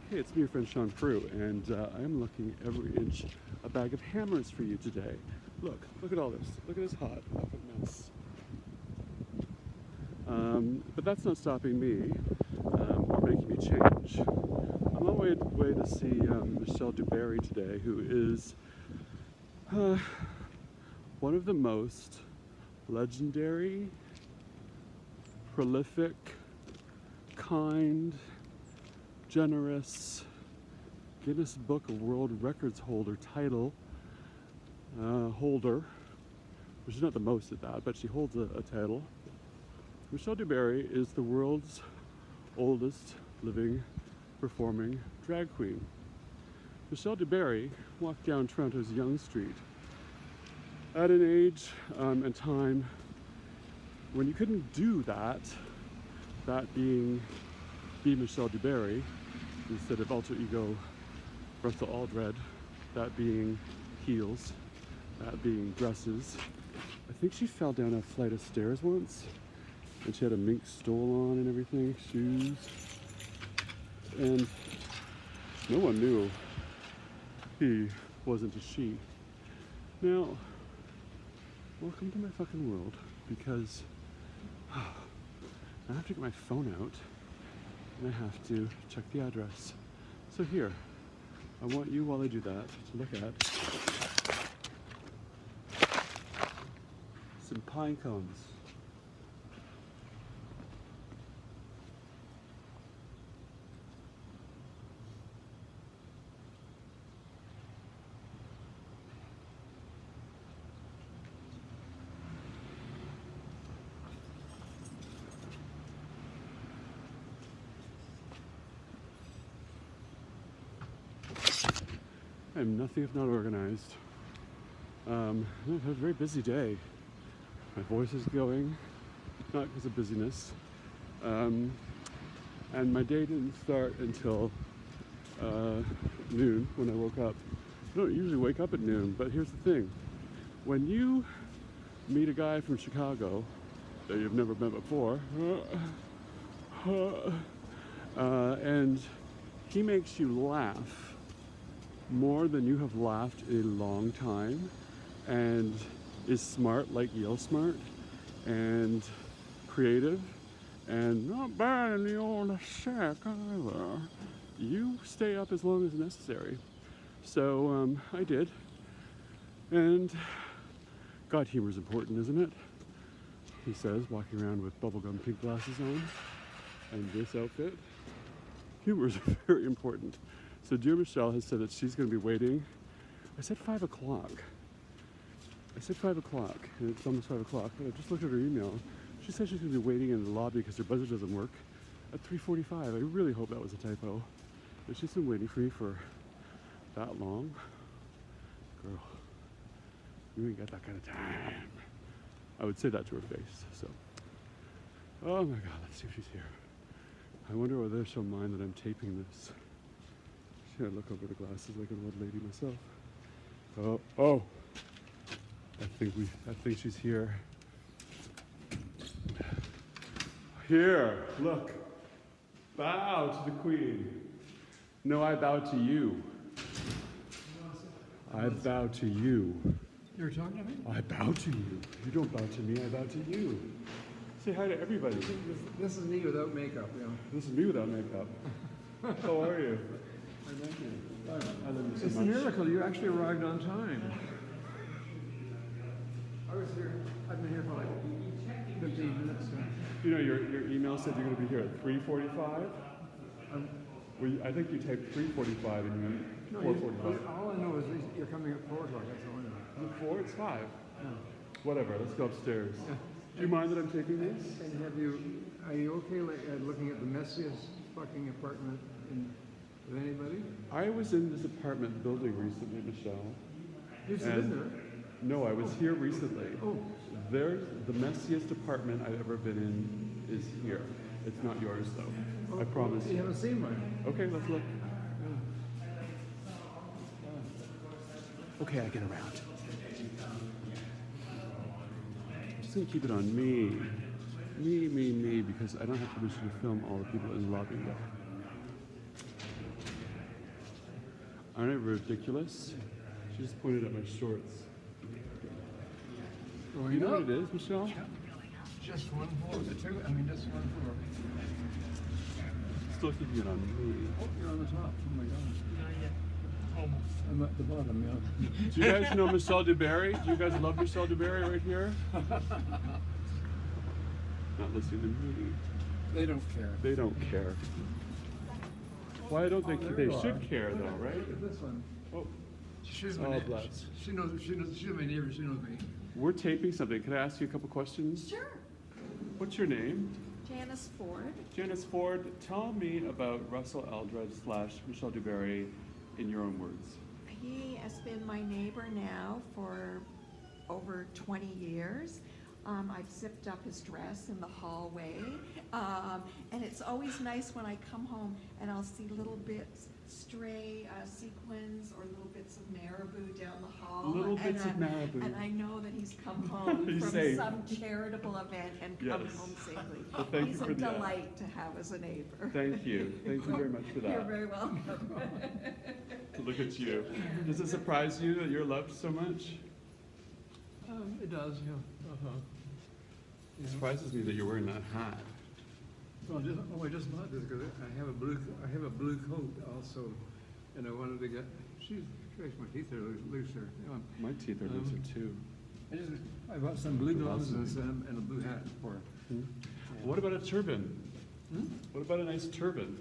Hey, it's me, your friend Shaun Proulx, and I am looking every inch a bag of hammers for you today. Look at all this. Look at this hot fucking mess. But that's not stopping me or making me change. I'm on my way to see Michelle DuBarry today, who is one of the most legendary, prolific, kind, generous Guinness Book of World Records holder title holder, which is not the most at that, but she holds a title. Michelle DuBarry is the world's oldest living performing drag queen. Michelle DuBarry walked down Toronto's Yonge Street at an age and time when you couldn't do that being be Michelle DuBarry instead of alter ego Russell Aldred, that being heels, that being dresses. I think she fell down a flight of stairs once and she had a mink stole on and everything, shoes, and no one knew he wasn't a she. Now, welcome to my fucking world, because I have to get my phone out and I have to check the address. So here, I want you, while I do that, to look at some pine cones. I am nothing if not organized. I've had a very busy day. My voice is going, not because of busyness. And my day didn't start until noon when I woke up. I don't usually wake up at noon, but here's the thing. When you meet a guy from Chicago that you've never met before, and he makes you laugh more than you have laughed in a long time, and is smart like Yale smart, and creative, and not bad in the old shack either, you stay up as long as necessary. So I did, and God, humor's important, isn't it? He says, walking around with bubblegum pink glasses on, and this outfit. Humor is very important. So dear Michelle has said that she's going to be waiting. I said 5 o'clock. I said 5 o'clock, and it's almost 5 o'clock. And I just looked at her email. She said she's going to be waiting in the lobby because her buzzer doesn't work at 3:45. I really hope that was a typo. But she's been waiting for me for that long. Girl, you ain't got that kind of time. I would say that to her face. So, oh my God, let's see if she's here. I wonder whether she'll mind that I'm taping this. I look over the glasses like an old lady myself. Oh! I think she's here. Here, look. Bow to the Queen. No, I bow to you. I bow to you. You're talking to me? I bow to you. You don't bow to me, I bow to you. Say hi to everybody. This is me without makeup, yeah. This is me without makeup. How are you? Thank you. I love you so It's a much. miracle. You actually arrived on time. I was here. I've been here for like 15 minutes. So. You know, your email said you're going to be here at 3:45. I think you typed 3:45 and you meant 4:45. All I know is you're coming at 4 o'clock. That's all I know. Look, 4? It's 5. Yeah. Whatever. Let's go upstairs. Yeah. Do you mind that I'm taking this? And are you okay looking at the messiest fucking apartment with anybody? I was in this apartment building recently, Michelle. You've been there? No, I was here recently. Oh. There's the messiest apartment I've ever been in is here. It's not yours though. I promise You you. haven't seen mine? Okay, let's look. Okay, I get around. I'm just gonna keep it on me. Me, because I don't have permission to film all the people in the lobby yet. Aren't I ridiculous? She just pointed at my shorts. Going You know up. what it is, Michelle? Just one floor. Just one floor. Still keeping it on me. Oh, you're on the top. Oh my God. Almost. I'm at the bottom, yeah. Do you guys know Michelle DuBarry? Do you guys love Michelle DuBarry right here? Not listening to me. They don't care. They don't care. Why don't they? there They you should are. care though, right? Look at this one. Oh, She's Oh, my neighbor. bless. She's my neighbor. She knows me. we're taping something. Can I ask you a couple questions? Sure. What's your name? Janice Ford. Janice Ford. Tell me about Russell Eldred / Michelle DuBarry in your own words. He has been my neighbor now for over 20 years. I've zipped up his dress in the hallway. And it's always nice when I come home and I'll see little bits, stray sequins or little bits of marabou down the hall. Little bits of marabou. And I know that he's come home He's from safe. some charitable event and come Yes. home safely. Well, thank you He's for a that. delight to have as a neighbor. Thank you. Thank you very much for You're that. very welcome. Look at you. Does it surprise you that you're loved so much? It does, yeah. It surprises me that you're wearing that hat. Well, I just bought this because I have a blue coat also, and I wanted to get. My teeth are looser. My teeth are looser too. I bought some blue gloves and a blue hat for. What about a turban? Hmm? What about a nice turban?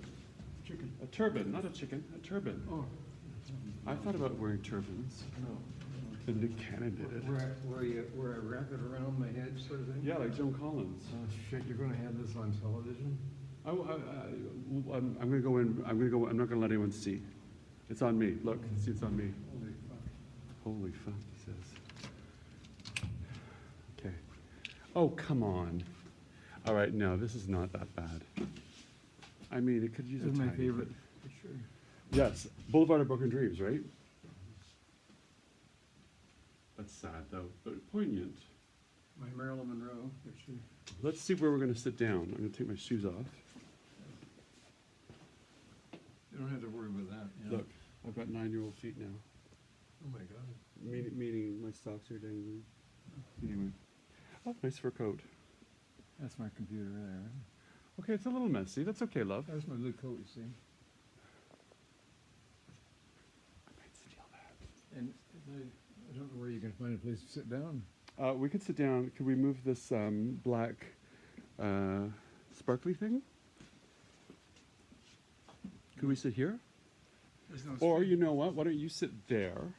Chicken. A turban, not a chicken, a turban. Oh, I thought about wearing turbans. no. The Nick Cannon did it. Where I wrap it around my head, sort of thing. Yeah, like Joan Collins. Oh shit! You're gonna have this on television? I'm gonna go in. I'm not gonna let anyone see. It's on me. Look, see, it's on me. Holy fuck! Holy fuck, he says. Okay. Oh, come on. All right, no, this is not that bad. I mean, it could use This a is my tiny favorite. bit. For sure. Yes, Boulevard of Broken Dreams, right? That's sad though, but poignant. My Marilyn Monroe. For sure. Let's see where we're gonna sit down. I'm gonna take my shoes off. You don't have to worry about that. Yeah. Look, I've got 9-year-old feet now. Oh my God. Meaning my socks are dangling. Anyway. Oh, nice fur coat. That's my computer there. Okay, it's a little messy. That's okay, love. That's my blue coat, you see. I might steal that. And I don't know where you can find a place to sit down. We could sit down. Could we move this black sparkly thing? Could we sit here? There's no Or space. you know what? Why don't you sit there,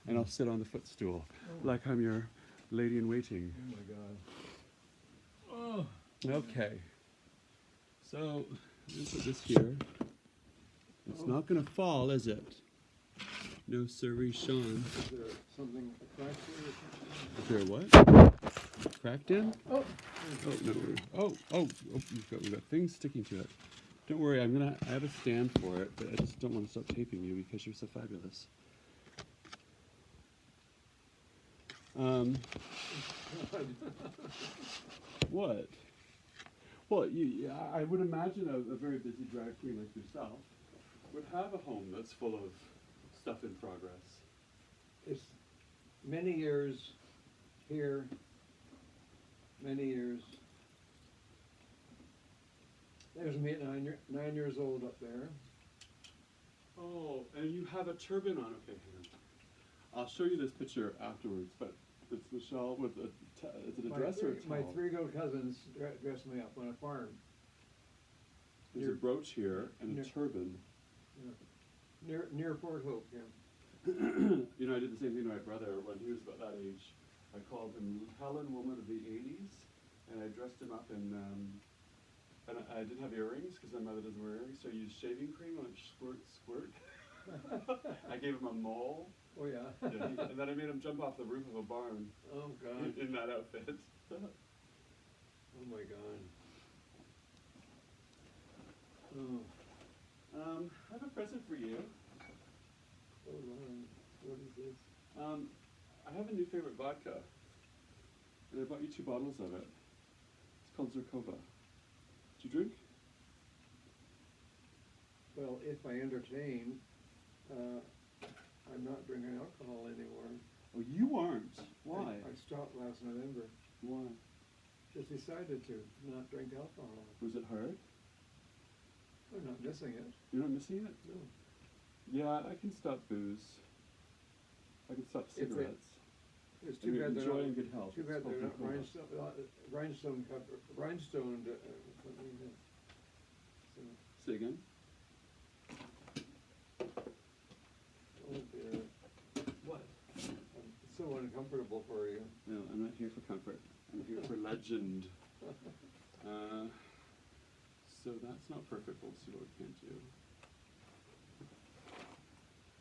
and I'll sit on the footstool, like I'm your lady in waiting. Oh my God. Oh. Okay. So let's put this here. It's not gonna fall, is it? No, sirree, Shaun. Is there something cracked here or something? Is there what? Cracked in? Oh. Oh no! We've got things sticking to it. Don't worry, I have a stand for it, but I just don't want to stop taping you because you're so fabulous. What? Well, I would imagine a very busy drag queen like yourself would have a home that's full of stuff in progress. It's many years here, many years. There's me at 9 years old up there. Oh, and you have a turban on. Okay, hang on. I'll show you this picture afterwards, but it's Michelle with is it a dress or a My towel? 3 little cousins dressed me up on a farm. There's a brooch here and a near- turban. Near Fort Hope, yeah. You know, I did the same thing to my brother when he was about that age. I called him Helen Woman of the 80s, and I dressed him up in, and I didn't have earrings because my mother doesn't wear earrings, so I used shaving cream, like squirt, squirt. I gave him a mole, Oh yeah. and then I made him jump off the roof of a barn Oh God. in that outfit. Oh my God. Oh. I have a present for you. Hold on. What is this? I have a new favorite vodka, and I bought you 2 bottles of it. It's called Zerkova. Do you drink? Well, if I entertain, I'm not drinking alcohol anymore. Oh, you aren't. Why? I stopped last November. Why? Just decided to not drink alcohol. Was it hard? I'm not missing it. You're not missing it? No. Yeah, I can stop booze. I can stop If they- cigarettes. It's I too mean, bad they're enjoy not. and good health. Too bad It's they're not Coca-Cola. rhinestoned. So, Say again? oh dear, What? it's so uncomfortable for you. No, I'm not here for comfort. I'm here for legend. So that's not perfect. We'll see what we can do.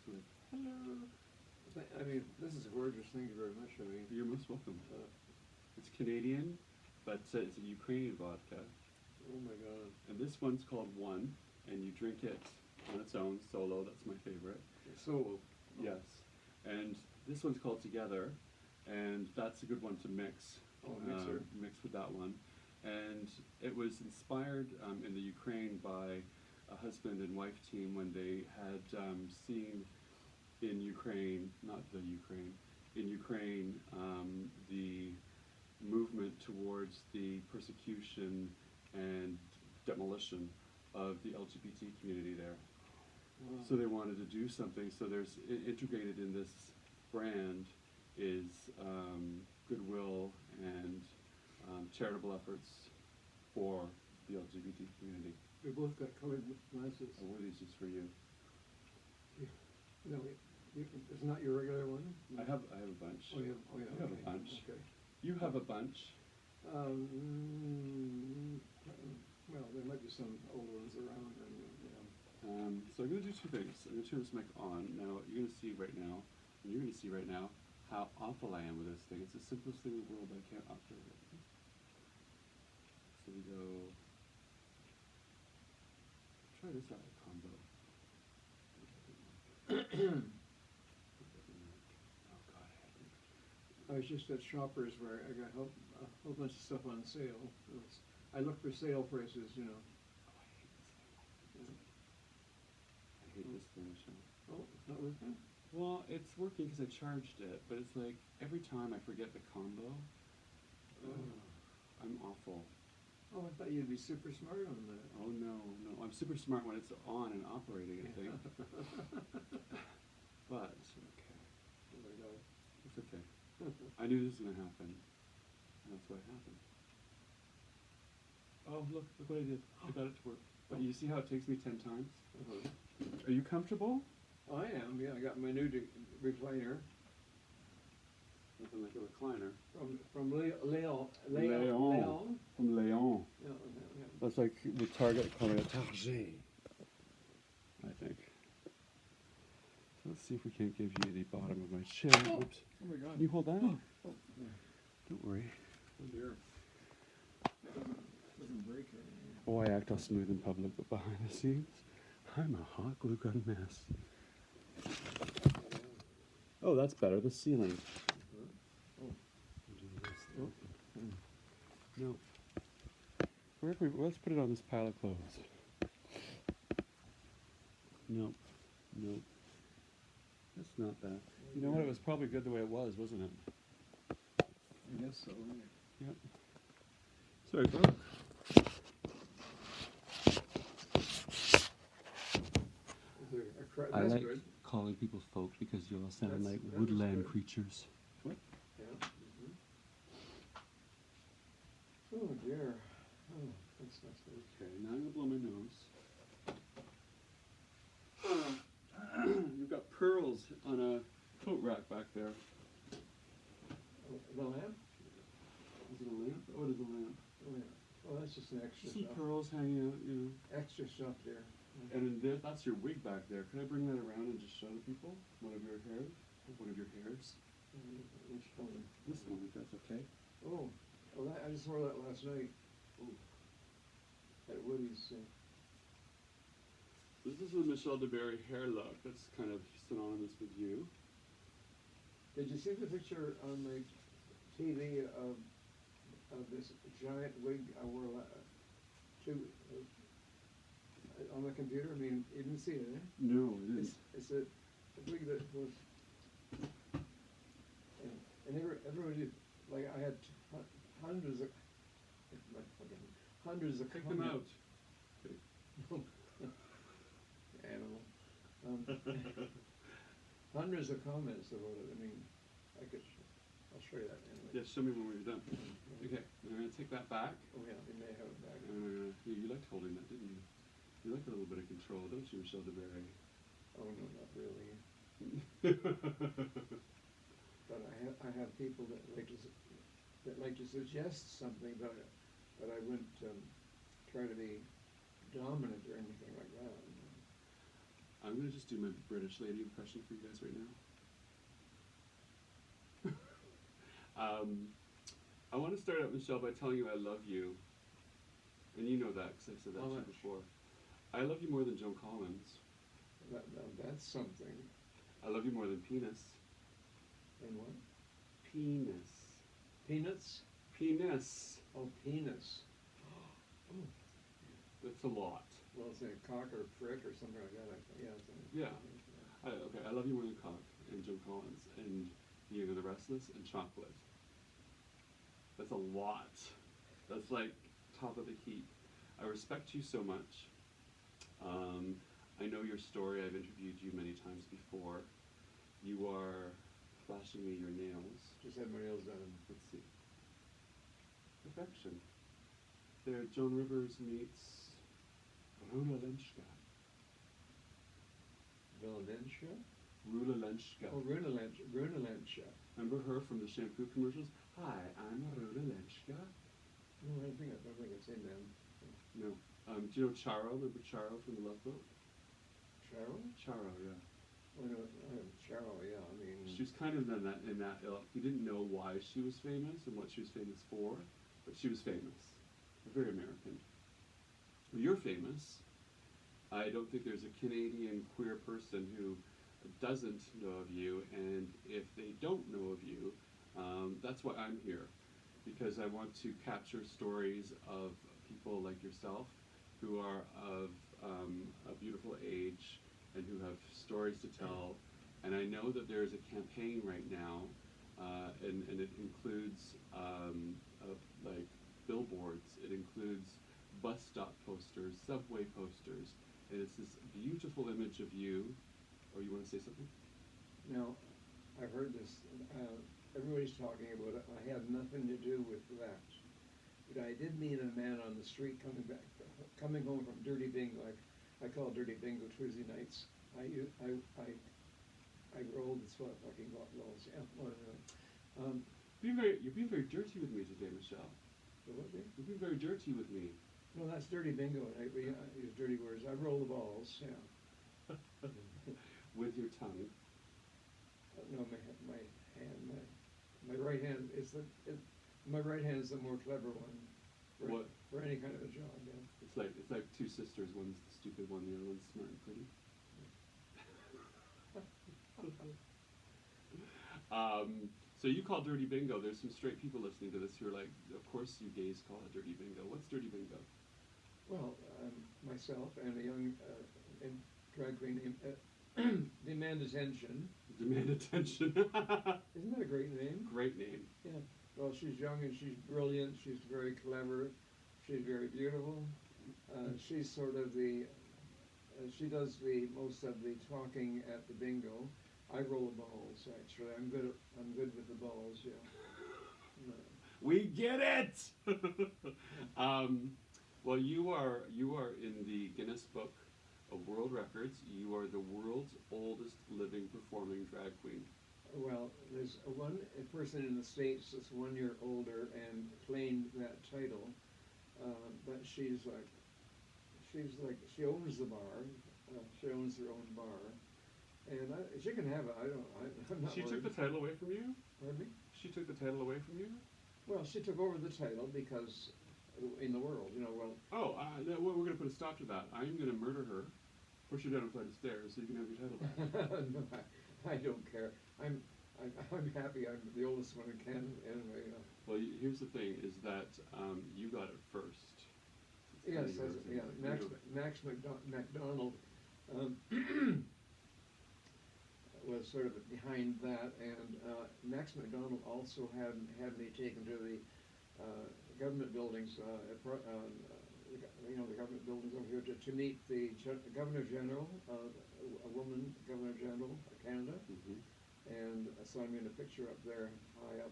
So, hello. I mean, this is gorgeous. Thank you very much. I mean, You're most welcome. It's Canadian, but it's a Ukrainian vodka. oh my God. And this one's called One, and you drink it on its own, solo. That's my favorite. So, Yes. And this one's called Together, and that's a good one to mix. Oh, mixer. Mix with that one. And it was inspired in the Ukraine by a husband and wife team when they had seen in Ukraine, not the Ukraine, in Ukraine, the movement towards the persecution and demolition of the LGBT community there. wow. So they wanted to do something. So there's integrated in this brand is goodwill and charitable efforts for the LGBT community. We both got colored glasses. Or were these just for you? No, it's not your regular one? I have a bunch. Oh, yeah, You have a okay, bunch. Okay. You have a bunch. Well, there might be some old ones around, and, So I'm going to do two things. I'm going to turn this mic on. Now, you're going to see right now, and you're going to see right now, how awful I am with this thing. It's the simplest thing in the world, but I can't operate it. So we go, try this out, combo. Oh God, I hate it. I was just at Shoppers where I got a whole bunch of stuff on sale. I look for sale prices, you know. Oh, I hate this thing, Shaun. Oh, it's not working? Well, it's working because I charged it, but it's like every time I forget the combo. I'm awful. Oh, I thought you'd be super smart on that. Oh no, I'm super smart when it's on and operating, I think. But it's okay. Oh my God. It's okay. I knew this was gonna happen, and that's what happened. Oh look what I did. I got it to work. But you see how it takes me 10 times? Are you comfortable? I am, yeah. I got my new recliner Nothing like a recliner. from Leon. From Leon. Yeah. That's like the Target calling it Target, I think. So let's see if we can't give you the bottom of my chair. Oops. Oh my God. Can you hold that? Oh, yeah. Don't worry. Oh dear. Doesn't break or anything. Oh, I act all smooth in public, but behind the scenes, I'm a hot glue gun mess. Oh, that's better. The ceiling. Oh. No. Let's put it on this pile of clothes. Nope. Nope. That's not that. You know what? It was probably good the way it was, wasn't it? I guess so. Yep. Sorry, bro. I That's like good. calling people folk because you all sound That like is woodland good. creatures. What? Yeah. Oh dear. Oh, that's not good. Okay, now I'm gonna blow my nose. You've got pearls on a coat rack back there. Oh, the lamp? Is it a lamp? Oh, it is a lamp. Oh yeah. Oh, that's just an extra Some stuff. pearls hanging out, you know. Extra stuff there. And in there, that's your wig back there. Can I bring that around and just show the people one of your hairs? One of your hairs? Which one? This one, if that's okay. Oh, that, I just wore that last night. Oh. At Woody's. This is the Michelle DuBarry hair look. That's kind of synonymous with you. Did you see the picture on my TV of this giant wig I wore on the computer? I mean, you didn't see it, eh? No, it It's isn't. believe that was, everybody, like I had hundreds of, hundreds of Take them out. Animal. Hundreds of comments about it. I mean, I'll show you that anyway. Yeah, show me when we're done. Okay, I'm going to take that back. Oh yeah, we may have it back. And you liked holding that, didn't you? You like a little bit of control, don't you, Michelle DuBarry? Oh no, not really. But I have people that like to suggest something, but I wouldn't try to be dominant or anything like that. I'm going to just do my British lady impression for you guys right now. I want to start out, Michelle, by telling you I love you. And you know that, because I've said that to you before. I love you more than Joan Collins. That's something. I love you more than penis. And what? Penis. Peanuts? Penis. Oh, penis. Oh. That's a lot. Well, it's a cock or prick or something like that. Yeah. Okay, I love you more than cock and Joan Collins and You Know the Restless and chocolate. That's a lot. That's like top of the heap. I respect you so much. I know your story. I've interviewed you many times before. You are flashing me your nails. Just had my nails done. Let's see. Perfection. There, Joan Rivers meets Rula Lenschka. Valencia? Rula Lenschka. Oh, Runalentia. Remember her from the shampoo commercials? Hi, I'm Rula Lenschka. No, I don't think I've seen them. No. Do you know Charo? Remember Charo from The Love Boat? Cheryl? Charo, yeah. Oh, no, Cheryl, yeah, I mean... She was kind of in that ilk. We didn't know why she was famous and what she was famous for, but she was famous. Very American. Well, you're famous. I don't think there's a Canadian queer person who doesn't know of you, and if they don't know of you, that's why I'm here. Because I want to capture stories of people like yourself who are of a beautiful age and who have stories to tell. And I know that there is a campaign right now, and it includes like billboards, it includes bus stop posters, subway posters, and it's this beautiful image of you. Oh, you want to say something? Now, I've heard this, everybody's talking about it. I had nothing to do with that. But I did meet a man on the street coming home from Dirty Bingo. I call Dirty Bingo Tuesday nights. I rolled this fucking rolls. Yeah. You're being very dirty with me today, Michelle. What? You're being very dirty with me. No, that's Dirty Bingo. I use dirty words. I roll the balls. Yeah. With your tongue. No, my hand, my right hand is my right hand is the more clever one. For any kind of a job, yeah. It's like two sisters. One's the stupid one, the other one's smart and pretty. So you call Dirty Bingo. There's some straight people listening to this who are like, of course you gays call it Dirty Bingo. What's Dirty Bingo? Well, myself and a young drag queen named Demand Attention. Demand Attention. Isn't that a great name? Great name. Yeah. Well, she's young and she's brilliant. She's very clever. She's very beautiful. She's sort of she does the most of the talking at the bingo. I roll the balls, actually. I'm good with the balls, yeah. No. We get it! Well, you are in the Guinness Book of World Records. You are the world's oldest living performing drag queen. Well, there's a person in the States that's 1 year older and claimed that title, but she owns the bar. She owns her own bar. And she can have it. I'm not She worried. took the title away from you? Pardon me? She took the title away from you? Well, she took over the title because in the world, well... Oh, we're going to put a stop to that. I'm going to murder her, push her down a flight of stairs so you can have your title back. No, I don't care. I'm happy I'm the oldest one in Canada anyway. Well, here's the thing, is that you got it first. Yes, yeah, Max McDonald. sort of behind that, and Max McDonald also had me taken to the government buildings, the government buildings over here to meet the Governor General, a woman Governor General of Canada, and so I'm in a picture up there high up.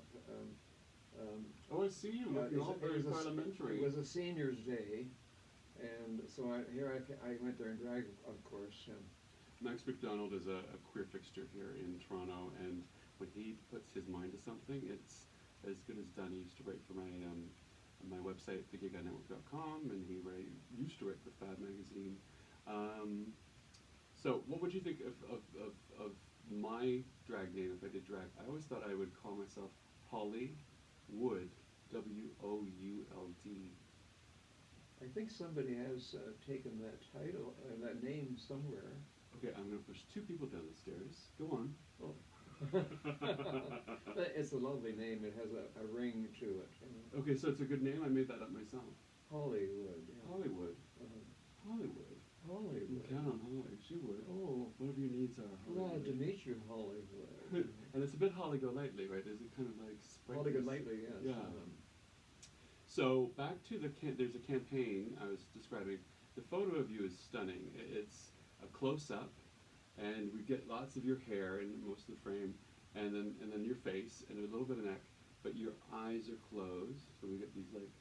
Oh, I see you looking all very parliamentary. It was a seniors' day, and so I went there and dragged, of course. Max McDonald is a queer fixture here in Toronto, and when he puts his mind to something, it's as good as done. He used to write for my website, thegayguynetwork.com, and he used to write for Fab magazine. So what would you think of my drag name if I did drag? I always thought I would call myself Holly Wood, W-O-U-L-D. I think somebody has taken that title, that name somewhere. Okay, I'm going to push two people down the stairs. Go on. Oh. It's a lovely name. It has a ring to it. Okay, so it's a good name. I made that up myself. Hollywood. Yeah. Hollywood. Hollywood. You Hollywood. count on Holly. She would. Oh, Whatever your needs are, glad to Hollywood. meet you, Hollywood. And it's a bit Holly Golightly, right? Is it kind of like sprightly? Hollywood Lightly, yes. Yeah. So back to there's a campaign I was describing. The photo of you is stunning. It's a close-up, and we get lots of your hair in most of the frame, and then your face and a little bit of neck, but your eyes are closed. So we get these, like,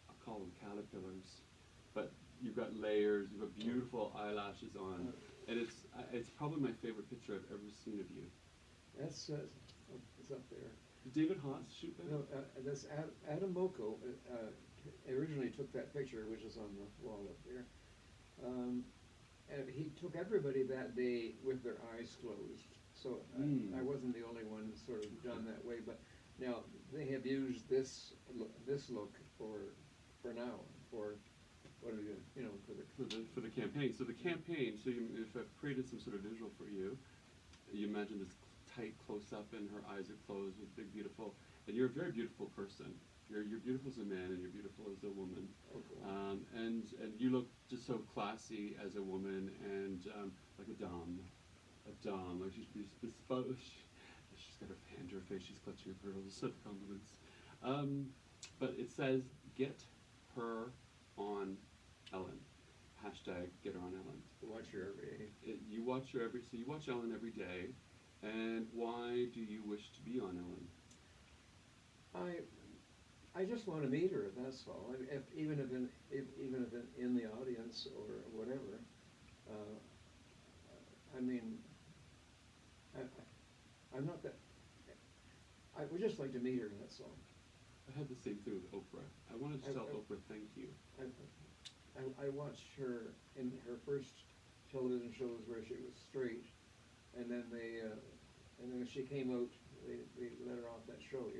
I'll call them caterpillars, but you've got layers. You've got beautiful eyelashes on, and it's probably my favorite picture I've ever seen of you. That's it's up there. Did David Haas shoot that? No, that's Adam Moko originally took that picture, which is on the wall up there. And he took everybody that day with their eyes closed. So I wasn't the only one sort of done that way. But now they have used this look for now for what are For the campaign. So the campaign. So if I've created some sort of visual for you, you imagine this tight close up, and her eyes are closed with big beautiful. And you're a very beautiful person. You're beautiful as a man, and you're beautiful as a woman. Okay. And you look just so classy as a woman, and like a dame, like she's bespoke. She's got her hand to her face. She's clutching her pearls. So compliments. But it says, "Get her on Ellen." Hashtag get her on Ellen. Watch her every day. You watch Ellen every day, and why do you wish to be on Ellen? I just want to meet her. That's all. Even if in the audience or whatever. I'm not that. I would just like to meet her. That's all. I had the same thing with Oprah. I wanted to tell Oprah thank you. I watched her in her first television shows where she was straight, and then when she came out, they let her off that show,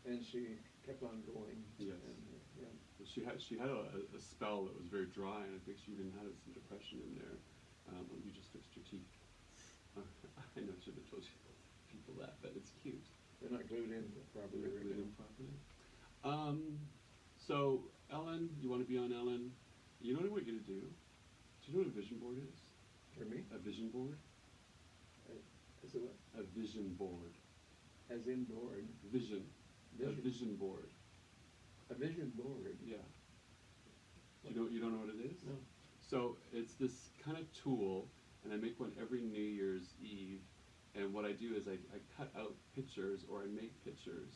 and she kept on going. Yes. And, She had a spell that was very dry, and I think she even had some depression in there. You just fixed your teeth. I know I should have told people that, but it's cute. they're not glued in properly. They're glued in properly. So Ellen, you want to be on Ellen? You know what I want you to do? Do you know what a vision board is? For me? A vision board? Is it what? A vision board. As in board? Vision. A Vision. vision board. A vision board? Yeah. You don't know what it is? No. So it's this kind of tool, and I make one every New Year's Eve. And what I do is I cut out pictures, or I make pictures,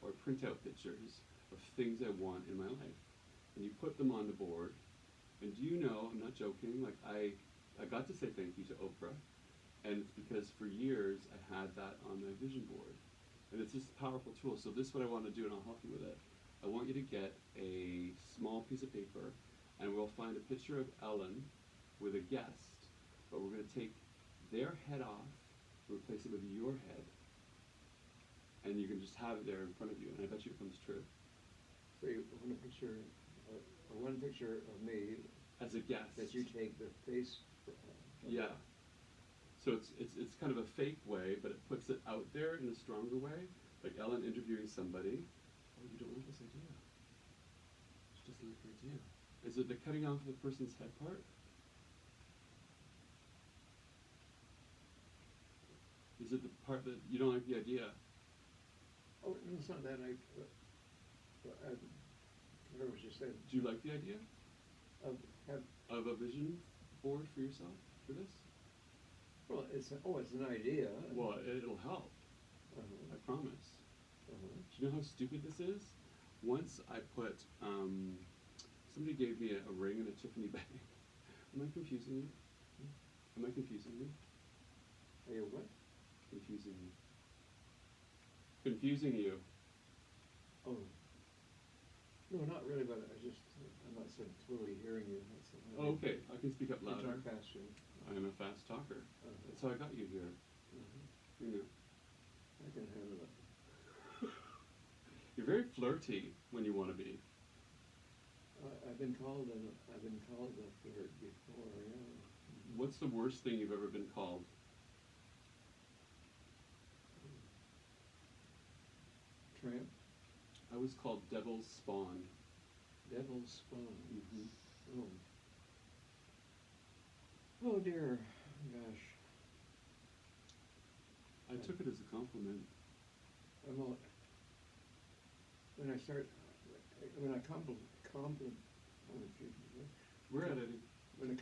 or print out pictures of things I want in my life. And you put them on the board. And do you know, I'm not joking, like I got to say thank you to Oprah. And it's because for years I had that on my vision board. And it's just a powerful tool. So this is what I want to do, and I'll help you with it. I want you to get a small piece of paper, and we'll find a picture of Ellen with a guest, but we're going to take their head off, replace it with your head, and you can just have it there in front of you, and I bet you it comes true. So you want a picture, one picture of me As a guest. that you take the face. Yeah. So it's kind of a fake way, but it puts it out there in a stronger way, like Ellen interviewing somebody. Oh, you don't like this idea. She doesn't like the idea. Is it the cutting off the person's head part? You part that you don't like the idea? Oh, no, it's not that. I forgot what you said. Do you like the idea Have, of a vision board for yourself for this? well, it's an idea. Well, it'll help. Uh-huh. I promise. Uh-huh. Do you know how stupid this is? Once I put, somebody gave me a ring and a Tiffany bag. Am I confusing you? Am I confusing you? Are you what? Confusing you. Confusing you. Oh. No, not really, but I'm not sort of totally hearing you. That's all. Oh, okay, I can speak up You louder. talk faster. I am a fast talker. Uh-huh. That's how I got you here. Uh-huh. You know. I can handle it. You're very flirty when you want to be. I've been called a flirt before, yeah. What's the worst thing you've ever been called? Tramp, I was called Devil's Spawn. devil's spawn. Mm-hmm. Oh. Oh dear, gosh. I took it as a compliment. I'm all, when I start, when I compliment, oh, excuse me. We're at it. When I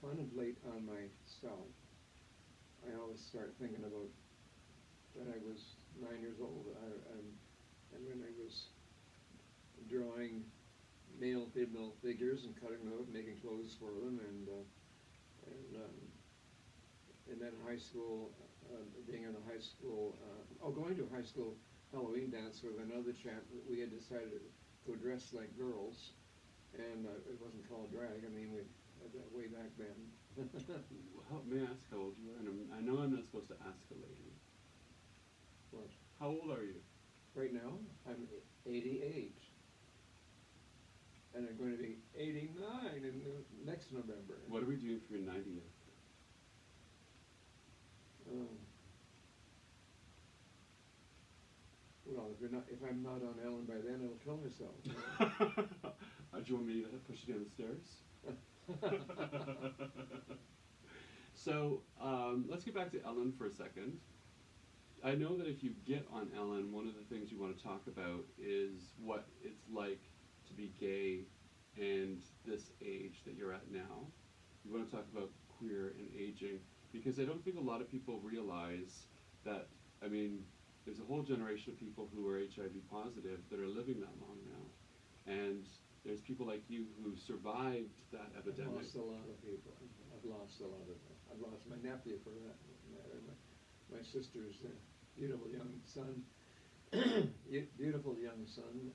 contemplate on myself, I always start thinking about when I was 9 years old, and when I was drawing male, female figures and cutting them out, making clothes for them, and then high school, being in a high school, going to a high school Halloween dance with another chap. We had decided to go dressed like girls, and it wasn't called drag. I mean, we had that way back then. May I ask how old you are? And I know I'm not supposed to ask a lady. What? How old are you? Right now, I'm 88, and I'm going to be 89 in next November. What are we doing for your 90th? Well, if I'm not on Ellen by then, I'll kill myself. Do you want me to push you down the stairs? So let's get back to Ellen for a second. I know that if you get on Ellen, one of the things you want to talk about is what it's like to be gay and this age that you're at now. You want to talk about queer and aging, because I don't think a lot of people realize that, I mean, there's a whole generation of people who are HIV positive that are living that long now. And there's people like you who survived that epidemic. I've lost a lot of people. I've lost a lot of them. I've lost my nephew for that matter. My sister's beautiful young son. Beautiful young son.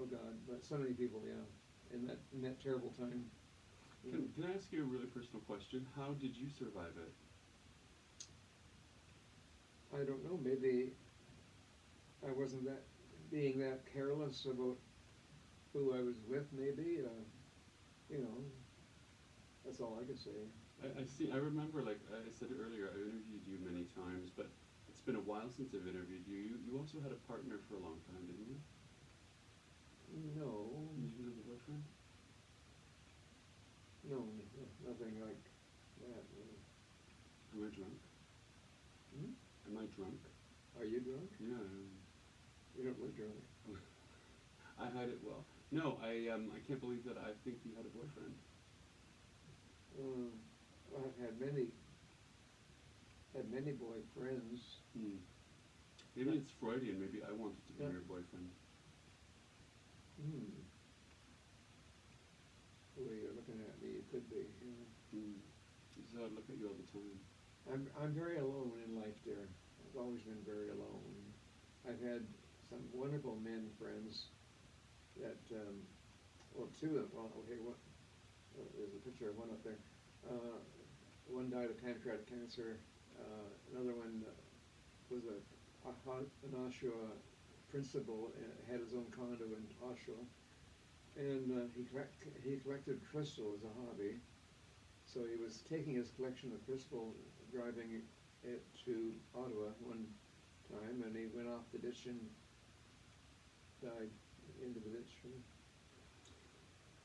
Oh God, but so many people, yeah, in that terrible time. Can I ask you a really personal question? How did you survive it? I don't know, maybe I wasn't being that careless about who I was with, maybe, you know, that's all I can say. I see. I remember, like I said earlier, I've interviewed you many times, but it's been a while since I've interviewed you. You also had a partner for a long time, didn't you? No. You didn't have a boyfriend? No, nothing like that. Am I drunk? Hmm? Am I drunk? Are you drunk? Yeah. You don't look drunk. I hide it well. No, I can't believe that I think you had a boyfriend. I've had many boyfriends. Maybe it's Freudian. Maybe I wanted to be Yeah. your boyfriend. The way you're looking at me, it could be. This is how I look at you all the time. I'm very alone in life, dear. I've always been very alone. I've had some wonderful men friends that, well, two of them. Well, okay, there's a picture of one up there. One died of pancreatic cancer. Another one was an Oshawa principal, had his own condo in Oshawa, and he collected crystal as a hobby. So he was taking his collection of crystal, driving it to Ottawa one time, and he went off the ditch and died into the ditch.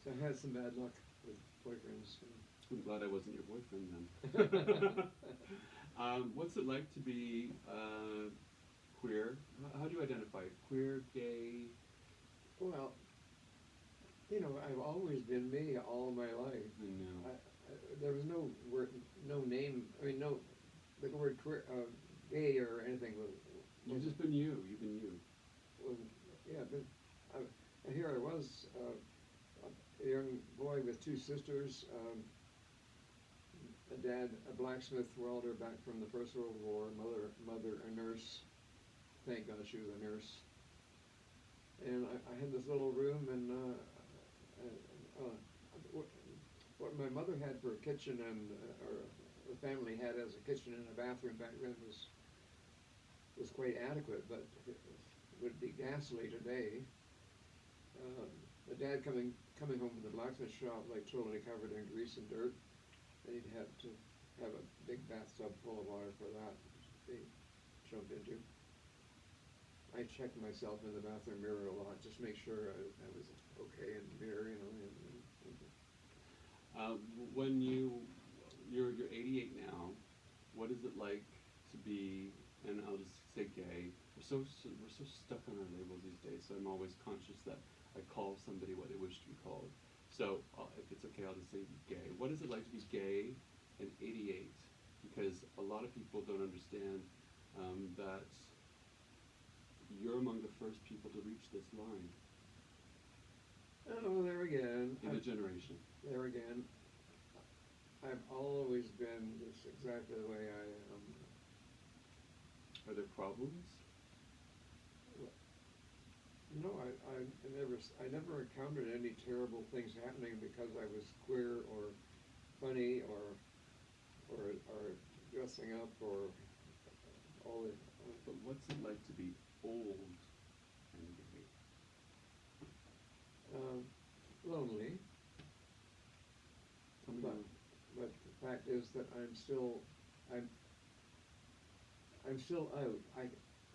So I had some bad luck with boyfriends. I'm glad I wasn't your boyfriend then. What's it like to be queer? How do you identify? Queer, gay? Well, you know, I've always been me all my life. I know. There was no word, no name. I mean, no, the word queer, gay or anything You've just been you. You've been you. was yeah. But and here I was, a young boy with two sisters. A dad, a blacksmith welder back from the First World War. Mother, a nurse. Thank God she was a nurse. And I had this little room, and what my mother had for a kitchen, and or the family had as a kitchen and a bathroom back then was quite adequate, but it would be ghastly today. The dad coming home from the blacksmith shop, like totally covered in grease and dirt, and he'd have to have a big bathtub full of water for that to be jumped into. I checked myself in the bathroom mirror a lot, just to make sure I was okay in the mirror, you know. When you're 88 now, what is it like to be? And I'll just say gay. We're so stuck on our labels these days. So I'm always conscious that I call somebody what they wish to be called. So if it's okay, I'll just say gay. What is it like to be gay at 88? Because a lot of people don't understand that you're among the first people to reach this line Oh, there again. in a generation. There again. I've always been just exactly the way I am. Are there problems? No, I never encountered any terrible things happening because I was queer or funny or dressing up or all the. But what's it like to be old and gay? Lonely. Tell me But, more. but the fact is that I'm still out. I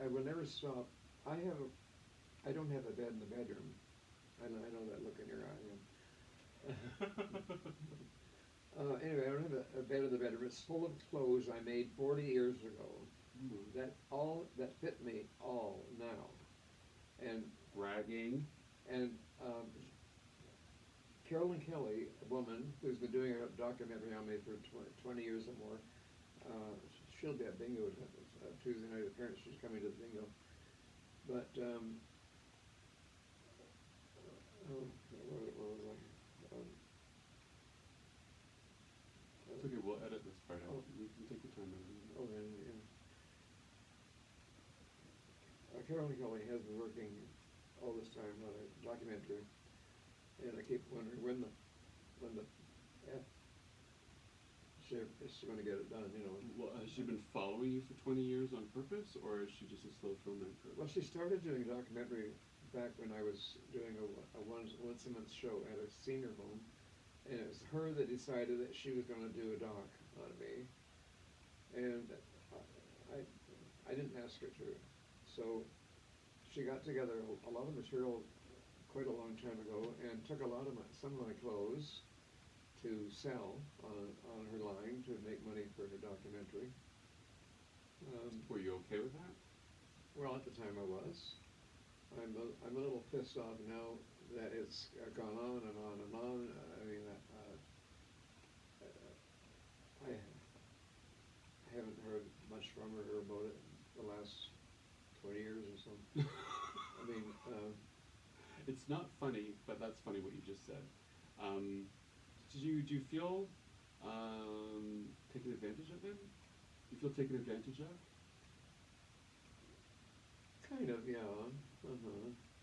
will never stop. I don't have a bed in the bedroom. I know that look in your eye. Anyway, I don't have a bed in the bedroom. It's full of clothes I made 40 years ago. That fit me all now. And Bragging. and Carolyn Kelly, a woman who's been doing a documentary on me for 20 years or more, she'll be at bingo Tuesday night. Apparently, she's coming to the bingo. But where was I? It's okay, we'll edit this part out. Oh. You can take your time. Yeah. Carolyn Kelly has been working all this time on a documentary, and I keep wondering when the F is going to get it done. You know. Well, has she been following you for 20 years on purpose, or is she just a slow filmmaker? Well, she started doing a documentary back when I was doing a once a month show at a senior home, and it was her that decided that she was going to do a doc on me, and I didn't ask her to, so she got together a lot of material quite a long time ago and took some of my clothes to sell on her line to make money for her documentary. Were you okay with that? Well, at the time I was. I'm a little pissed off now that it's gone on and on and on. I mean, I haven't heard much from her about it the last 20 years or so. I mean, It's not funny, but that's funny what you just said. Do you feel taken advantage of him? Do you feel taken advantage of? kind of, yeah.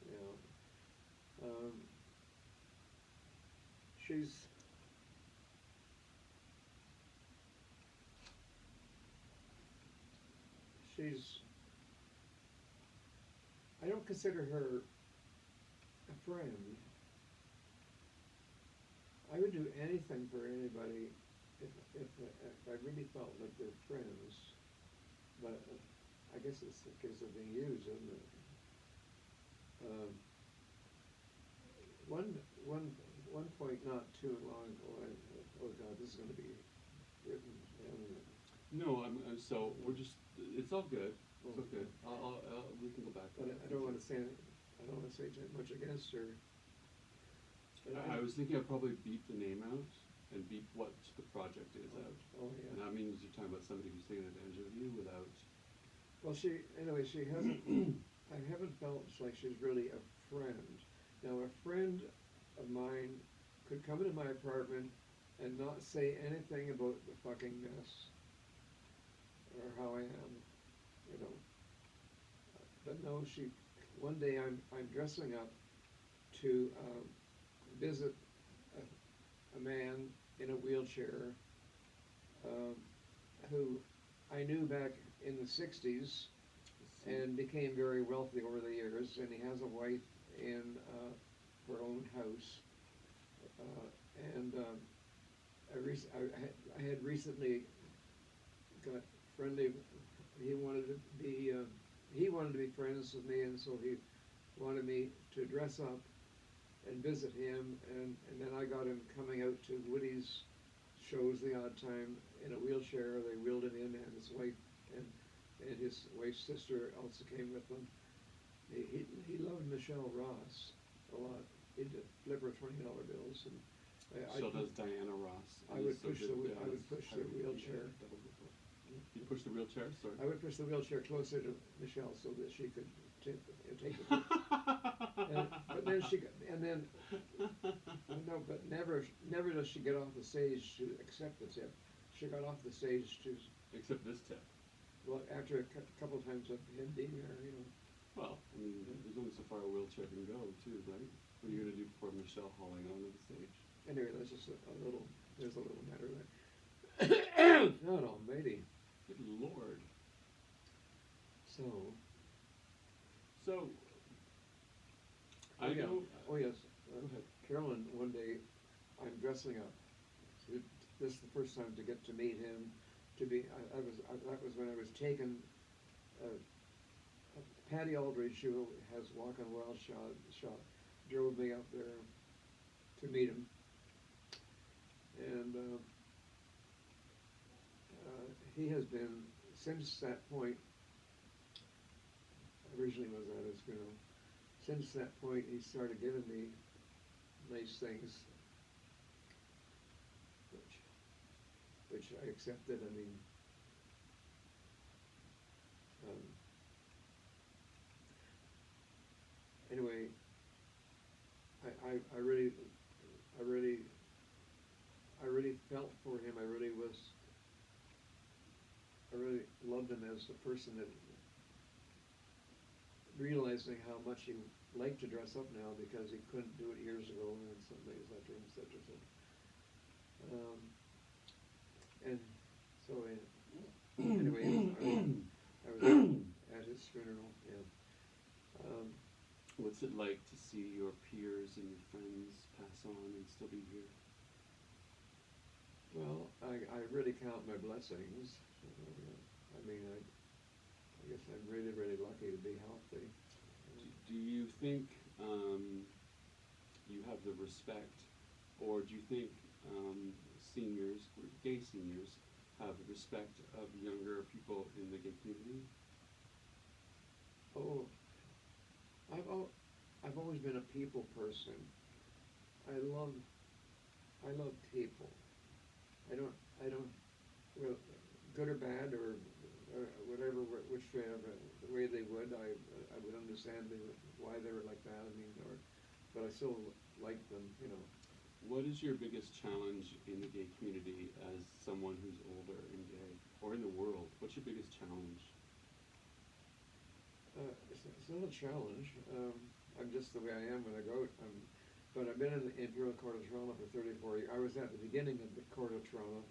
Yeah. She's I don't consider her a friend. I would do anything for anybody if I really felt like they're friends. But I guess it's the case of being used, isn't it? One point not too long ago, oh God, this is going to be written down. No, I'm So we're just, it's all good. It's Oh, all good. We can go back. But I don't want to say, I don't want to say too much against her. But I was thinking I'd probably beep the name out and beep what the project is out. Oh, And yeah. that means you're talking about somebody who's taking advantage of you without. Well, anyway, she hasn't, I haven't felt like she's really a friend. Now, a friend of mine could come into my apartment and not say anything about the fucking mess or how I am, you know. But no, one day I'm dressing up to visit a man in a wheelchair who I knew back in the 60s and became very wealthy over the years, and he has a wife in her own house. I had recently got friendly. He wanted to be friends with me, and so he wanted me to dress up and visit him, and then I got him coming out to Woody's shows the odd time in a wheelchair. They wheeled him in, and his wife and his wife's sister also came with them. He loved Michelle Ross a lot. He'd flip her $20 bills, and So does Diana Ross. I would push the wheelchair. You push the wheelchair? Sorry. I would push the wheelchair closer to Michelle so that she could take the tip. But never does she get off the stage to accept the tip. She got off the stage to, Except this tip. well, after a couple times of him being there, you know. Well, I mean, there's only so far a wheelchair can go, too, right? What are you going to do before Michelle hauling onto the stage? Anyway, that's just there's a little matter there. God almighty. Good Lord. So. I yeah. know. Oh yes. Go ahead. Carolyn, one day, I'm dressing up. This is the first time to get to meet him. That was when I was taken. Patty Aldridge, who has Walk on Wild shot, drove me up there to meet him, and he has been since that point. Originally was at his funeral. Since that point, he started giving me nice things, which I accepted. I mean, anyway, I really felt for him. I really loved him as a person, that realizing how much he liked to dress up now because he couldn't do it years ago, and something, et cetera, et cetera, et cetera. And so anyway, I was at his funeral. Yeah. What's it like to see your peers and your friends pass on and still be here? Well, I really count my blessings. I mean, I guess I'm really, really lucky to be healthy. Do you think you have the respect, or do you think seniors, gay seniors, have the respect of younger people in the gay community? Oh, I've always been a people person. I love people. I don't, well, good or bad or whatever, whichever the way they would, I would understand why they were like that. I mean, but I still like them, you know. What is your biggest challenge in the gay community as someone who's older and gay, or in the world? What's your biggest challenge? It's not a challenge. I'm just the way I am when I go. But I've been in the Imperial Court of Toronto for 34 years. I was at the beginning of the Court of Toronto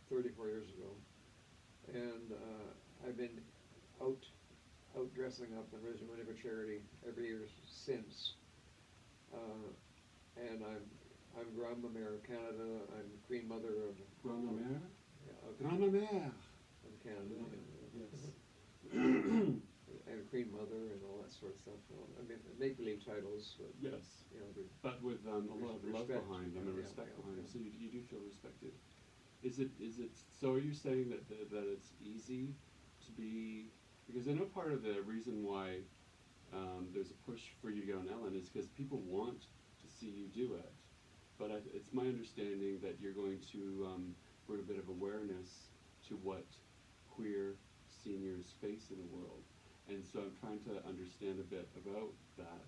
34 years ago. And I've been out dressing up and raising money for charity every year since. And I'm Grand-Mère of Canada. I'm Queen Mother of Grand-Mère? Yeah, Grand-Mère! of Canada. Yes. And Queen Mother and all that sort of stuff. I mean, make-believe titles. But, Yes. you know, But with a lot of love Respect. behind them and Yeah, respect yeah, behind them, yeah. so you do feel respected. Is it, so are you saying that it's easy to be, because I know part of the reason why there's a push for you to get on Ellen is because people want to see you do it. But it's my understanding that you're going to bring a bit of awareness to what queer seniors face in the world. And so I'm trying to understand a bit about that.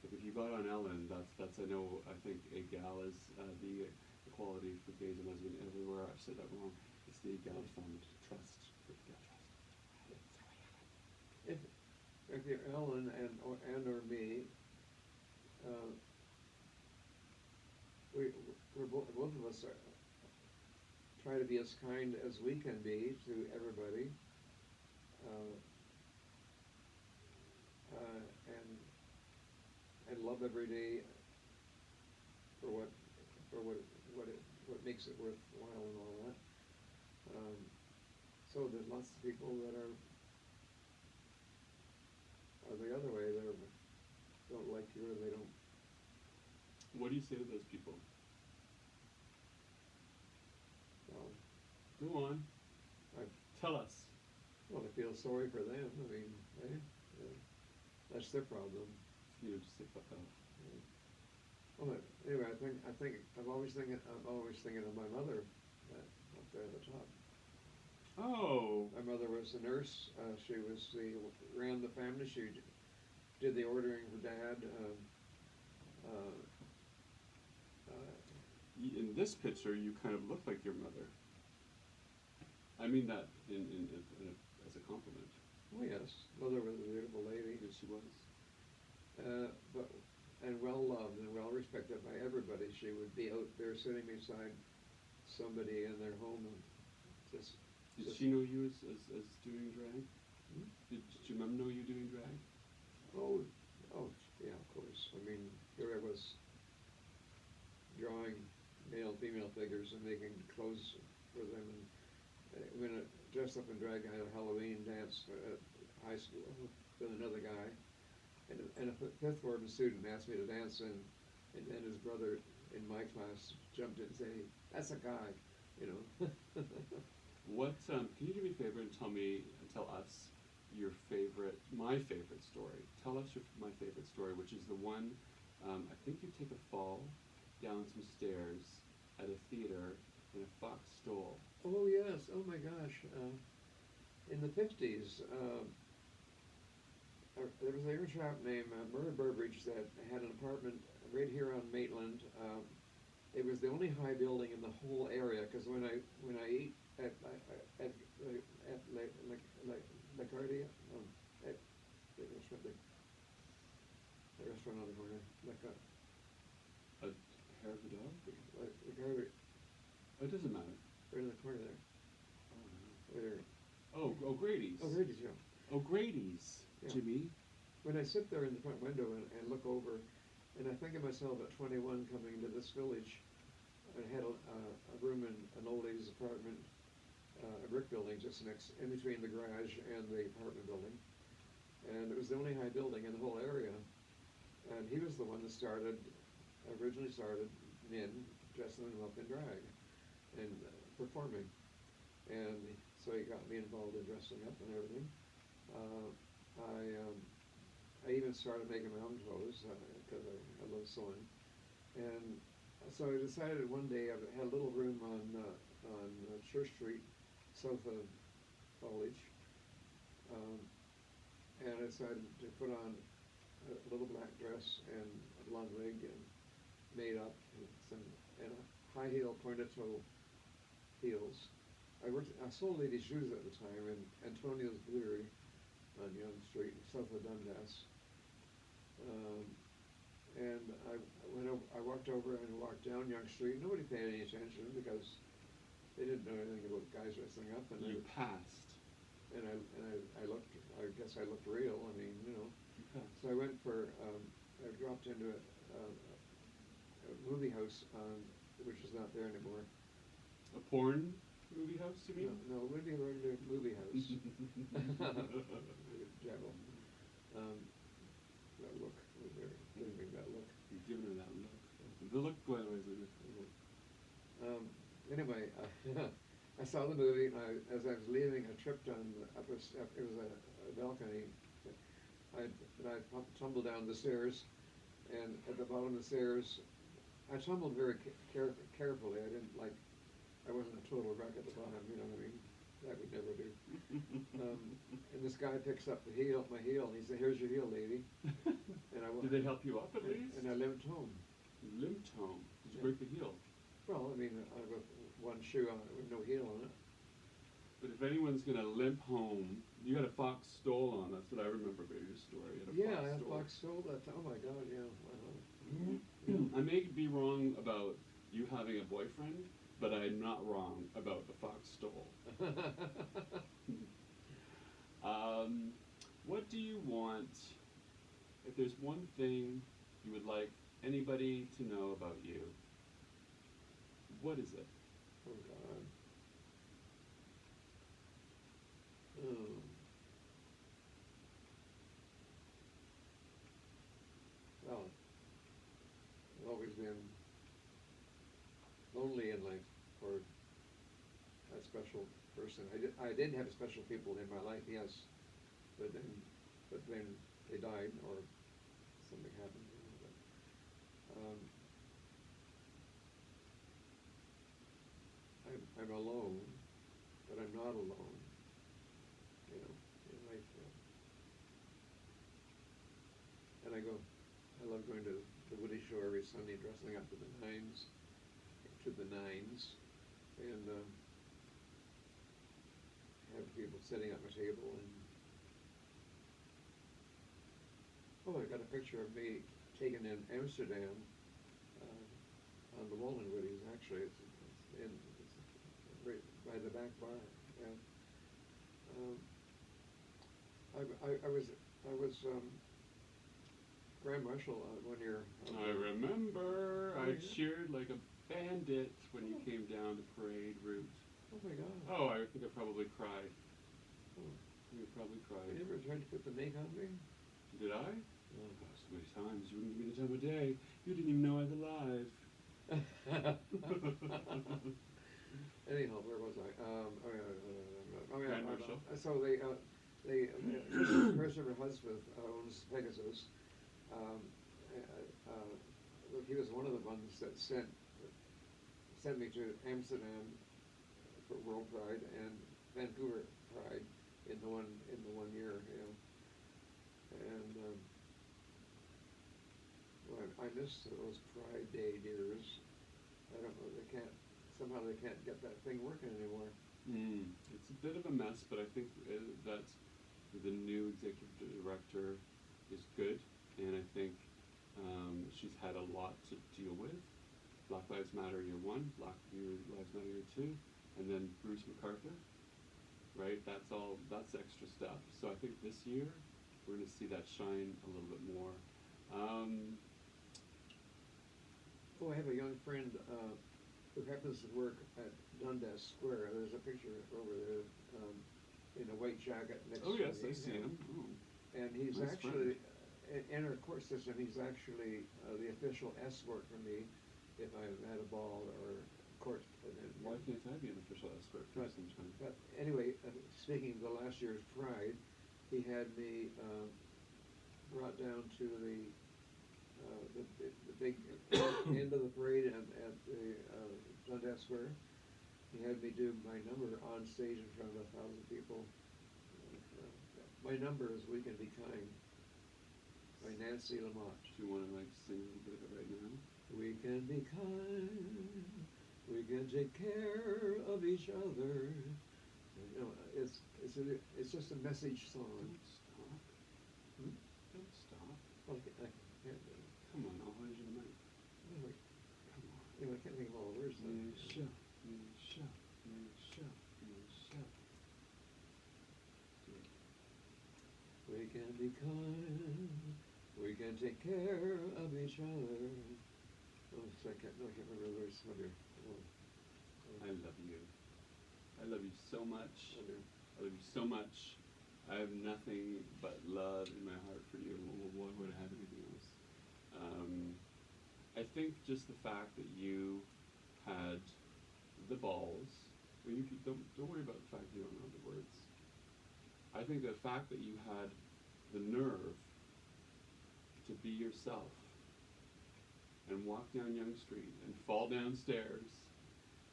Like if you got on Ellen, that's I know, I think EGAL is the equality for gays and lesbians everywhere. I've said that wrong. It's the EGAL Fund Trust for EGAL Trust. If you're Ellen and or me, we're both of us are, try to be as kind as we can be to everybody, and love every day for what makes it worthwhile and all that. So there's lots of people that are the other way. They don't like you, or they don't. What do you say to those people? Well, Go on. Tell us. well, I feel sorry for them. I mean, that's their problem. You know, just say fuck off. Well, anyway, I'm always thinking of my mother, up there at the top. Oh. My mother was a nurse. She ran the family. She did the ordering for Dad. In this picture, you kind of look like your mother. I mean that as a compliment. Oh yes, Mother was a beautiful lady. Yes, she was. And well loved and well respected by everybody. She would be out there sitting beside somebody in their home and just. Did she know you as doing drag? Hmm? Did your mom know you doing drag? Oh, yeah, of course. I mean, here I was drawing male, female figures and making clothes for them. And when I dressed up in drag, I had a Halloween dance at high school with another guy. And a fifth form student asked me to dance, and then his brother in my class jumped in and said, "Hey, that's a guy," you know. What, can you do me a favor and tell us my favorite story. Tell us my favorite story, which is the one, I think you take a fall down some stairs at a theater and a fox stole. Oh yes, oh my gosh. In the 50s, there was a young chap named Murray Burbridge that had an apartment right here on Maitland. It was the only high building in the whole area, because when I eat at Lacardia, at the restaurant on the corner, A hair of the dog? Lacardia, Oh, it doesn't matter. right in the corner there. There. Oh, O'Grady's. Oh, Grady's, yeah. O'Grady's, Yeah. Jimmy. When I sit there in the front window and look over, and I think of myself at 21 coming into this village, I had a room in an old lady's apartment, a brick building just in between the garage and the apartment building. And it was the only high building in the whole area. And he was the one that originally started men dressing them up in drag and performing. And so he got me involved in dressing up and everything. I even started making my own clothes because I love sewing. And so I decided one day I had a little room on Church Street, south of College, and I decided to put on a little black dress and a blonde wig and made up and a high heel pointed toe heels. I sold ladies' shoes at the time in Antonio's Brewery on Young Street, south of Dundas. And I walked over and walked down Young Street. Nobody paid any attention because they didn't know anything about guys dressing up. And You passed. And I looked. I guess I looked real. I mean, you know. You passed. So I went for. I dropped into a movie house, which is not there anymore. A porn movie house, you mean? No, it would be a regular movie house. Jabble. That look. They're giving that look. You're giving her that look. The look, by the way, is a look. Anyway, I saw the movie, and as I was leaving, I tripped on the it was a balcony, and I tumbled down the stairs, and at the bottom of the stairs, I tumbled very carefully. I wasn't a total wreck at the bottom, you know what I mean? That would never do. And this guy picks up my heel, and he said, "Here's your heel, lady." And Did they help you up at least? And I limped home. You limped home. Did you Yeah. break the heel? Well, I mean, with one shoe on it, with no heel on it. But if anyone's gonna limp home, you had a fox stole on. That's what I remember about your story. You had a Yeah, fox I had stole. fox stole that. Oh my God, yeah. I may be wrong about you having a boyfriend, but I'm not wrong about the fox stole. What do you want, if there's one thing you would like anybody to know about you, what is it? Oh God. Oh. Well, I've always been lonely in life for a special person. I didn't have special people in my life, yes, but then they died or something happened. You know, I'm alone, but I'm not alone. You know, in life. And I love going to the Woody Show every Sunday, dressing up to the nines, and have people sitting at my table. And I got a picture of me taken in Amsterdam on the Walden Woodies. Actually, it's right by the back bar. Yeah. I was Grand Marshal one year. I remember. Oh, I yeah. cheered like a bandit when you came down the parade route. Oh my God. Oh, I think I probably cried. Oh. You probably cried. You ever tried to put the make on me? Did I? No. Oh, so many times. You wouldn't give me the time of day. You didn't even know I was alive. Anyhow, where was I? Grand Marshal. So Christopher Hudspeth owns Pegasus. He was one of the ones that sent me to Amsterdam for World Pride and Vancouver Pride in the one year, you know. And well, I miss those Pride Day dinners. I don't know. They can't get that thing working anymore. It's a bit of a mess, but I think that the new executive director is good, and I think she's had a lot to deal with. Black Lives Matter year 1, Black Lives Matter year 2, and then Bruce MacArthur, right? That's extra stuff. So I think this year we're going to see that shine a little bit more. I have a young friend who happens to work at Dundas Square. There's a picture over there in a white jacket next to me. Oh yes, I see him. Oh. And he's Nice actually, in our court system, he's actually the official escort for me if I'm at a ball or court event. Why can't I be an official escort for some time? But anyway, speaking of the last year's Pride, he had me brought down to the big end of the parade at the Dundas Square. He had me do my number on stage in front of 1,000 people. My number is "We Can Be Kind" by Nancy Lamont. Do you want to sing a little bit of it right now? We can be kind, we can take care of each other. You know, it's just a message song. Don't stop. Hmm? Don't stop. Well, I can't Come on, I'll hold you the mic. anyway, Come on. I can't think of all the words. Michelle, Michelle, Michelle, Michelle. Do it. We can be kind, we can take care of each other. Oh, so I can't remember the words. Oh, dear. I love you. I love you so much. Oh, dear. I love you so much. I have nothing but love in my heart for you. Why would I have anything else? I think just the fact that you had the balls. I mean, don't worry about the fact you don't know the words. I think the fact that you had the nerve to be yourself and walk down Yonge Street and fall downstairs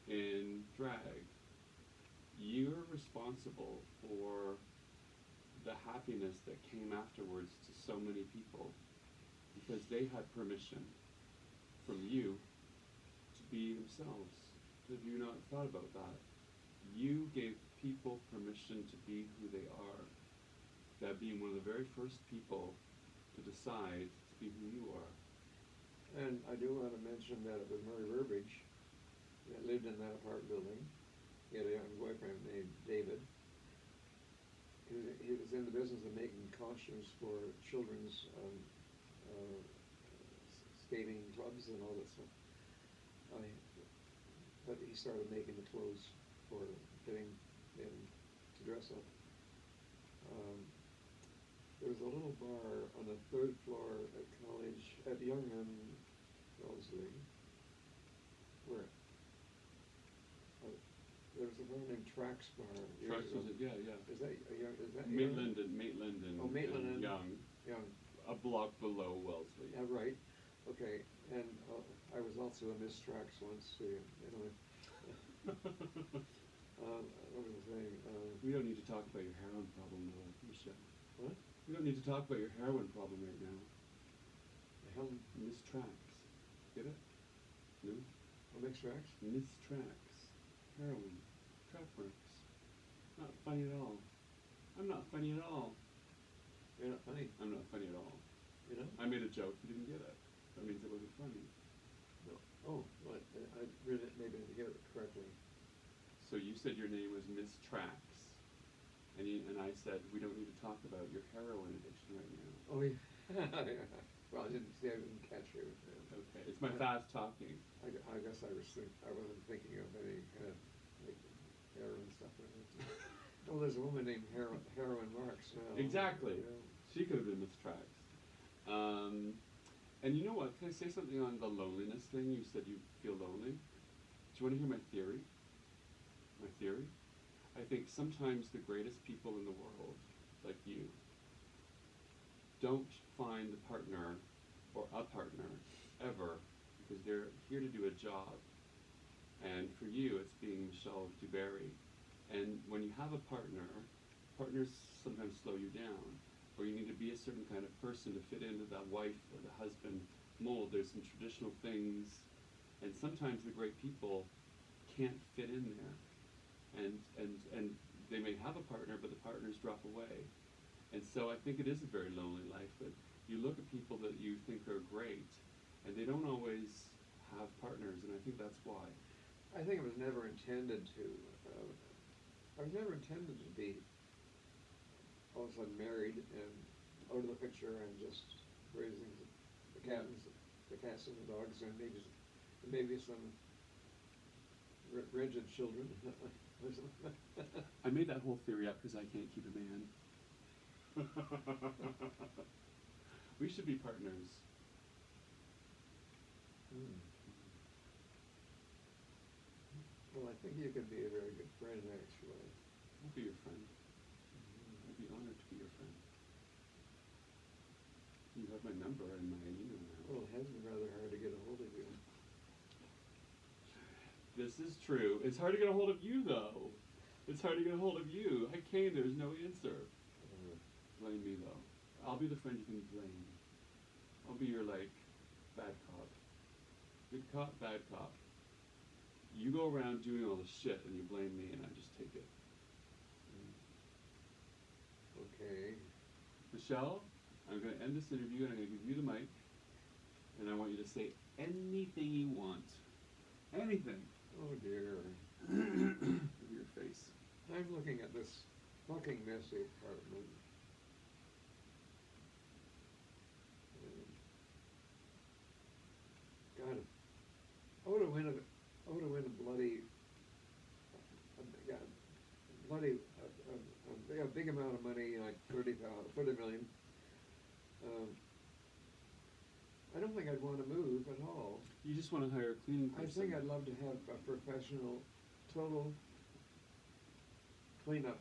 in drag, you're responsible for the happiness that came afterwards to so many people because they had permission from you to be themselves. Have you not thought about that? You gave people permission to be who they are. That being one of the very first people to decide to be who you are. And I do want to mention that it was Murray Burbage that lived in that apartment building. He had a young boyfriend named David. He was in the business of making costumes for children's skating clubs and all that stuff. But he started making the clothes for getting them to dress up. There was a little bar on the 3rd floor at college, at Young and Wellesley, where there was a bar named Trax Bar. Trax was it? Yeah. Is that Young? Is that Maitland and Oh, Maitland and Young. Young. A block below Wellesley. Yeah, right. Okay, and I was also a Miss Trax once, so anyway. What was I saying? We don't need to talk about your heroin problem, though, Michelle. What? We don't need to talk about your heroin problem right now. The hell? Miss Tracks. Get it? No? Oh, Miss Trax? Miss Tracks. Heroin. Track marks. Not funny at all. I'm not funny at all. You're not funny. I'm not funny at all. You know? I made a joke, you didn't get it. That means it wasn't funny. No. Oh, what? I read it, maybe I didn't hear it correctly. So you said your name was Miss Tracks. And I said, we don't need to talk about your heroin addiction right now. Oh, yeah. Well, I didn't catch you. Okay, it's my fast talking. I guess I wasn't thinking of any kind of like heroin stuff. Oh, there's a woman named Heroin Marks now. Exactly. You know? She could have been Miss Tracks. And you know what? Can I say something on the loneliness thing? You said you feel lonely. Do you want to hear my theory? My theory? I think sometimes the greatest people in the world, like you, don't find the partner or a partner ever because they're here to do a job. And for you, it's being Michelle DuBarry. And when you have a partner, partners sometimes slow you down, or you need to be a certain kind of person to fit into that wife or the husband mold. There's some traditional things, and sometimes the great people can't fit in there. And they may have a partner, but the partners drop away. And so I think it is a very lonely life, but you look at people that you think are great, and they don't always have partners, and I think that's why. I think it was never intended to. I was never intended to be all of a sudden married and out of the picture and just raising the cats and the dogs, and maybe some rigid children. I made that whole theory up because I can't keep a man. We should be partners. Well, I think you could be a very good friend, actually. I'll be your friend. I'd be honored to be your friend. You have my number and my email now. Well, it has been rather hard to get a hold of you. This is true. It's hard to get a hold of you, though. It's hard to get a hold of you. I came, there's no answer. Blame me, though. I'll be the friend you can blame. I'll be your, like, bad cop. Good cop, bad cop. You go around doing all the shit and you blame me and I just take it. Okay. Michelle, I'm going to end this interview and I'm going to give you the mic. And I want you to say anything you want. Anything. Oh, dear. Look at your face. I'm looking at this fucking messy apartment. God, I would have win a bloody, a big amount of money, like 30 million. I don't think I'd want to move at all. You just want to hire a cleaning I person. think I'd love to have a professional total cleanup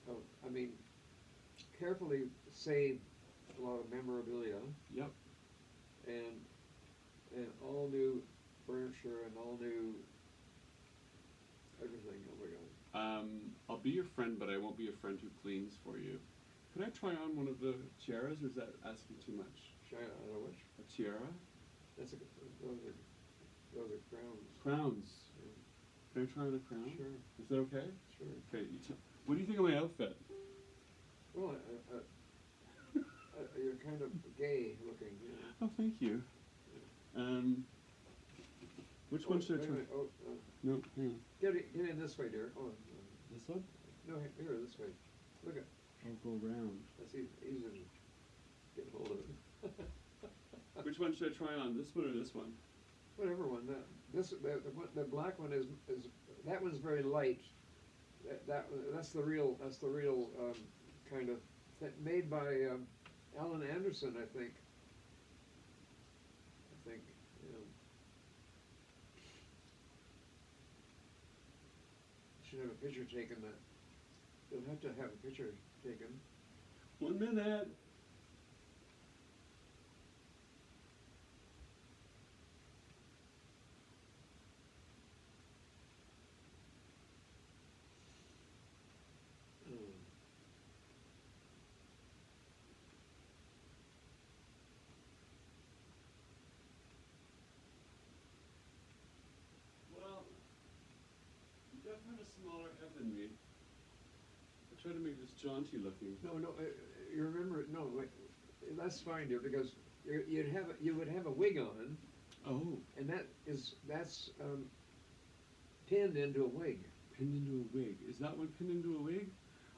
of, I mean, carefully saved a lot of memorabilia Yep. and all new furniture and all new everything. Oh my God. I'll be your friend, but I won't be a friend who cleans for you. Could I try on one of the tiaras, or is that asking too much? China, I don't know which. A tiara? Those are crowns. Crowns. Can I try on a crown? Sure. Is that okay? Sure. Okay. What do you think of my outfit? Well, you're kind of gay looking. Yeah. Oh, thank you. Which one should I wait a try? minute. Oh, No, hang on. get in this way, dear. Oh, This one? no, here, this way. Look at. I'll go around. That's easy to get hold of it. Which one should I try on? This one or this one? Whatever one. The black one is that one's very light. That's the real kind of made by Alan Anderson, I think. You know. Should have a picture taken. That you'll have to have a picture taken. 1 minute. Well, you definitely have a smaller head than me. I try to make this jaunty looking. No, you remember? No, wait, that's fine, dear, because you would have a wig on, Oh, and that's pinned into a wig. pinned into a wig. Is that one pinned into a wig?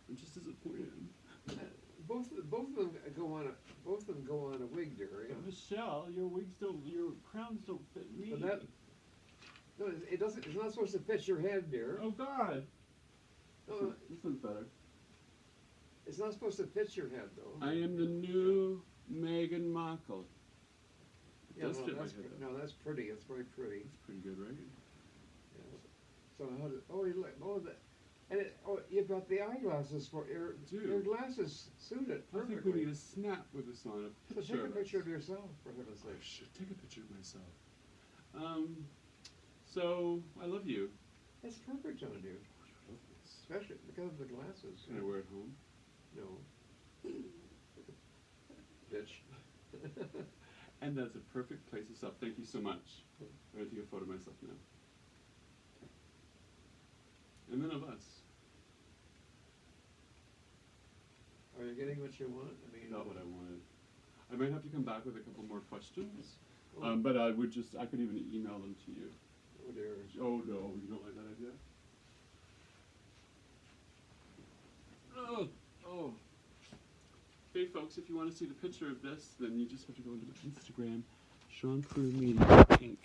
I'm just disappointed. Both of them go on a wig, dear. Yeah. Michelle, your crowns don't fit me. But no, it doesn't. It's not supposed to fit your head, dear. Oh God. No, This one's better. it's not supposed to fit your head, though. I am the new Meghan Markle. It Yeah, does fit my head though. no, that's pretty. It's very pretty. That's pretty good, right? Yeah. So you've got the eyeglasses for your glasses suit it I think we perfectly. need a snap with this on. A So picture take a of picture us. of yourself, for heaven's I sake. should take a picture of myself. So I love you. It's perfect on you, especially because of the glasses. Can I wear it home? No. Bitch. And that's a perfect place to stop. Thank you so much. I'm gonna take a photo of myself now. And then of us. Are you getting what you want? I mean, Not what I wanted. I might have to come back with a couple more questions. Oh. But I could even email them to you. Oh dear. Oh no, you don't like that idea? Oh. Hey folks, if you want to see the picture of this, then you just have to go into my Instagram, Shaun Proulx Media Inc.